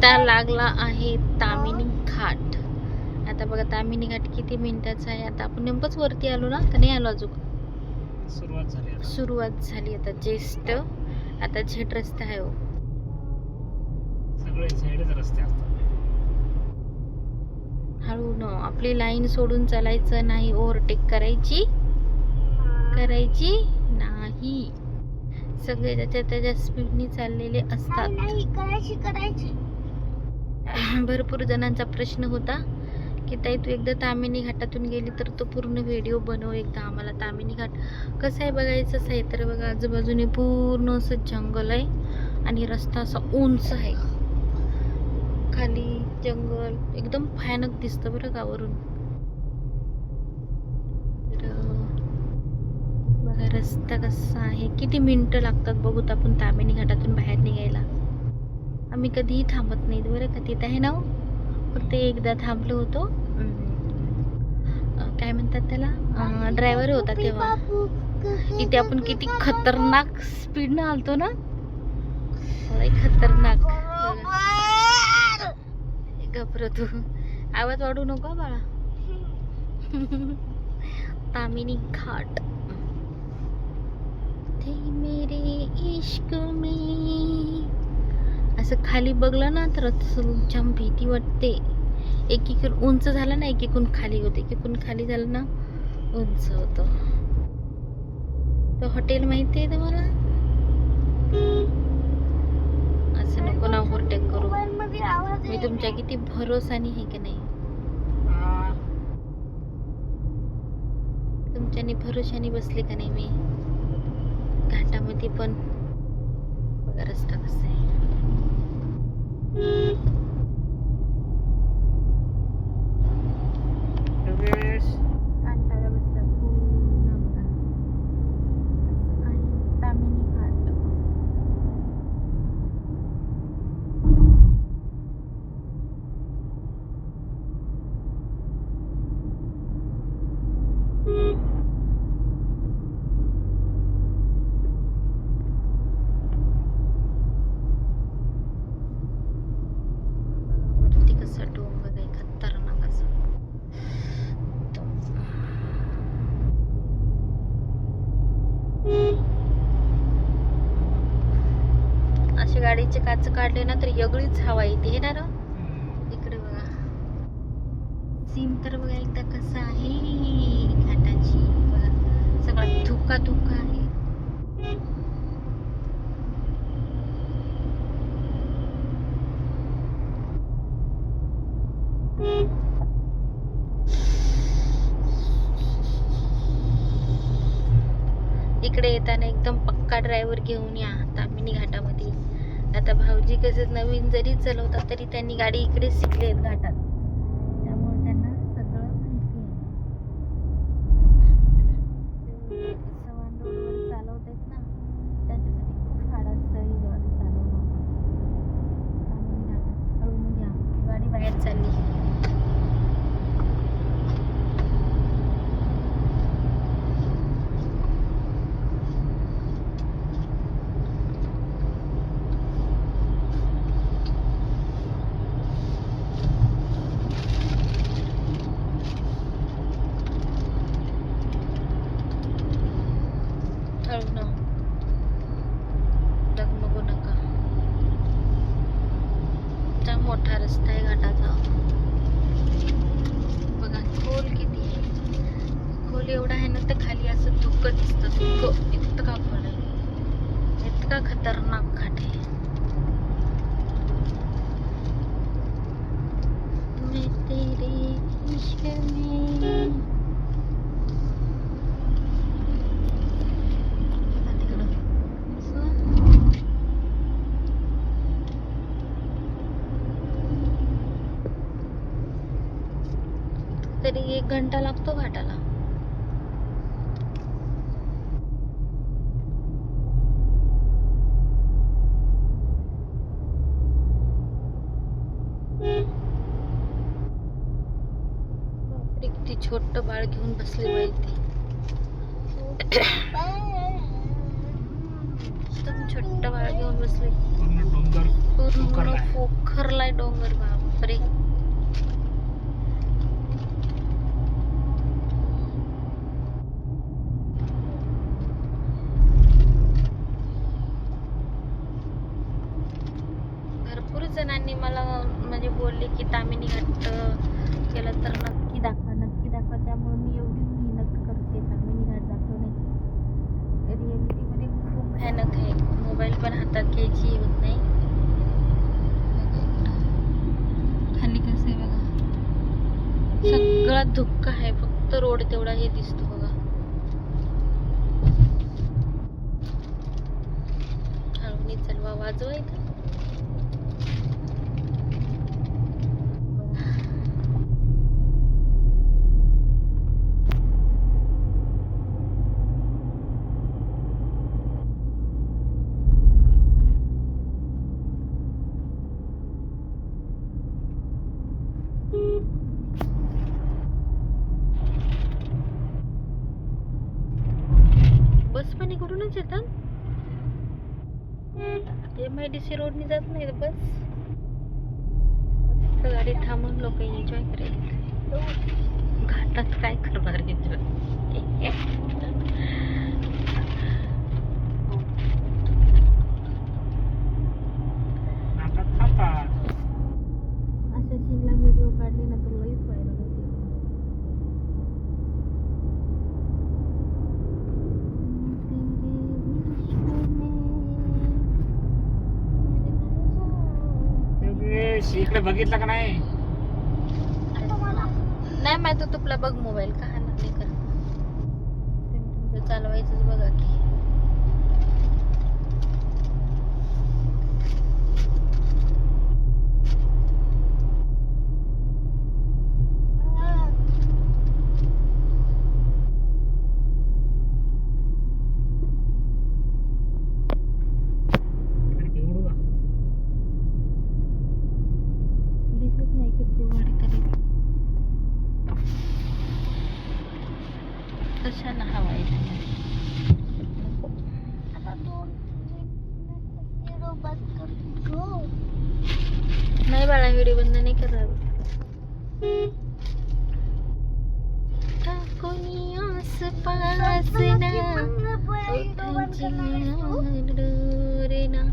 रस्ता लागला आहे तामिनी घाट. आता बघा तामिनी घाट किती मिनिटाचा आहे. आता आपण नेमकंच वरती आलो ना, तर नाही आलो अजून. सुरुवात झाली आता जस्ट. आता झेट रस्ता आहे. सगळे साईडच रस्ते असतात. हळू न आपली लाईन सोडून चालायचं नाही. ओव्हरटेक करायची नाही. सगळे त्याच्या स्पीडनी चाललेले असतात. भरपूर जणांचा प्रश्न होता की ताई तू एकदा तामिनी घाटातून गेली तर तो पूर्ण व्हिडिओ बनव एकदा आम्हाला. तामिनी घाट कसं आहे बघायचंच आहे. तर बघा आजूबाजूने पूर्ण असं जंगल आहे आणि रस्ता असा उंच आहे. खाली जंगल एकदम भयानक दिसतं बरं का वरून. बघा रस्ता कसा आहे. किती मिनिटं लागतात बघूत आपण तामिनी घाटातून बाहेर निघायला. आम्ही कधीही थांबत नाही बरं का. तिथं आहे ना फक्त एकदा थांबलो होतो. काय म्हणतात त्याला, ड्रायव्हर होता तेव्हा. इथे आपण किती खतरनाक स्पीडनं आलतो ना, खतरनाक. घाबरतो तू, आवाज वाढू नको बाळा. तामिनी घाट थे मेरे इश्क में. असं खाली बघलं ना तर जाम भीती वाटते. एकीकडून उंच झालं ना, एकीकडून खाली होते, एकीकडून खाली झालं ना उंच होतं. तो हॉटेल माहिती आहे तुम्हाला. असं नको ना ओव्हरटेक करू. मी तुमच्या किती भरोसानी आहे की नाही. तुमच्यानी भरोशानी बसले का नाही मी घाटामध्ये. पण बघा रस्ता कसा आहे. कांटाळा बसला पूर्ण. बघा कसं आहे तामिनी घाट. वरती कसा डोंगर आहे खतरनाक असं. असे गाडीचे काच काढले ना तर वेगळीच हवा येते ना रे. इकडे बघा सीन तर बघा एकदा कसं आहे घाटाची. बघा सगळा धुका धुका आहे. इकडे येताना एकदम पक्का ड्रायव्हर घेऊन या तामिनी घाटामध्ये. आता भाऊजी कसं नवीन जरी चालवतात तरी त्यांनी गाडी इकडे शिकले आहेत घाटात, त्यामुळे त्यांना सगळं माहिती आहे. ते सवान रोडवर चालवत आहेत ना, त्यांच्यासाठी खूप हाड असतं ही गाडी चालवणं. तामिनी घाटात हळून घ्या, गाडी बाहेर चालली. डगमगू नका. चांगला मोठा रस्ता आहे घाटाचा. बघा खोल किती आहे. खोल एवढा आहे ना तर खाली असं धुकं दिसतं. धुकं इतका खोल आहे, इतका खतरनाक घाट आहे. मैं तेरे इश्क में. तरी 1 घंटा लागतो घाटाला. बापरे किती छोट बाळ घेऊन बसले बाई ते. एकदम छोट बाळ घेऊन बसले. पूर्ण डोंगर पूर्ण पोखरलाय काय डोंगर बापरे. भरपूर जणांनी मला म्हणजे बोलले की तामिनी घाट केलं तर नक्की दाखवा नक्की दाखवा. त्यामुळे मी एवढी मेहनत करते तामिनी घाट दाखवण्याची. रिअलिटीमध्ये खूप भयानक आहे. मोबाईल पण हातात घ्यायची होत नाही. खाली कसं आहे बघा, सगळा धुक्का आहे, फक्त रोड तेवढा हे दिसतो बघा. हळूनी चलवा वाजवा इथं. बस पण इकडूनच येतात. MIDC रोडनी जात नाही बस. मस्त गाडी थांबून लोक एन्जॉय करायला. घाटात काय करणार एन्जॉय. अशा सीनला व्हिडिओ काढले ना तर लईच व्हायरल होते. इकडे बघितलं का नाही? नाही माहित तुपला बघ मोबाईल का हाना नाही करत. तुमचं चालवायचंच बघा की. दिसत नाही किती वाढी तरी कशाला हवा आहे. नाही बाळा व्हिडिओ बंद नाही करावं. कोणी आसपास ना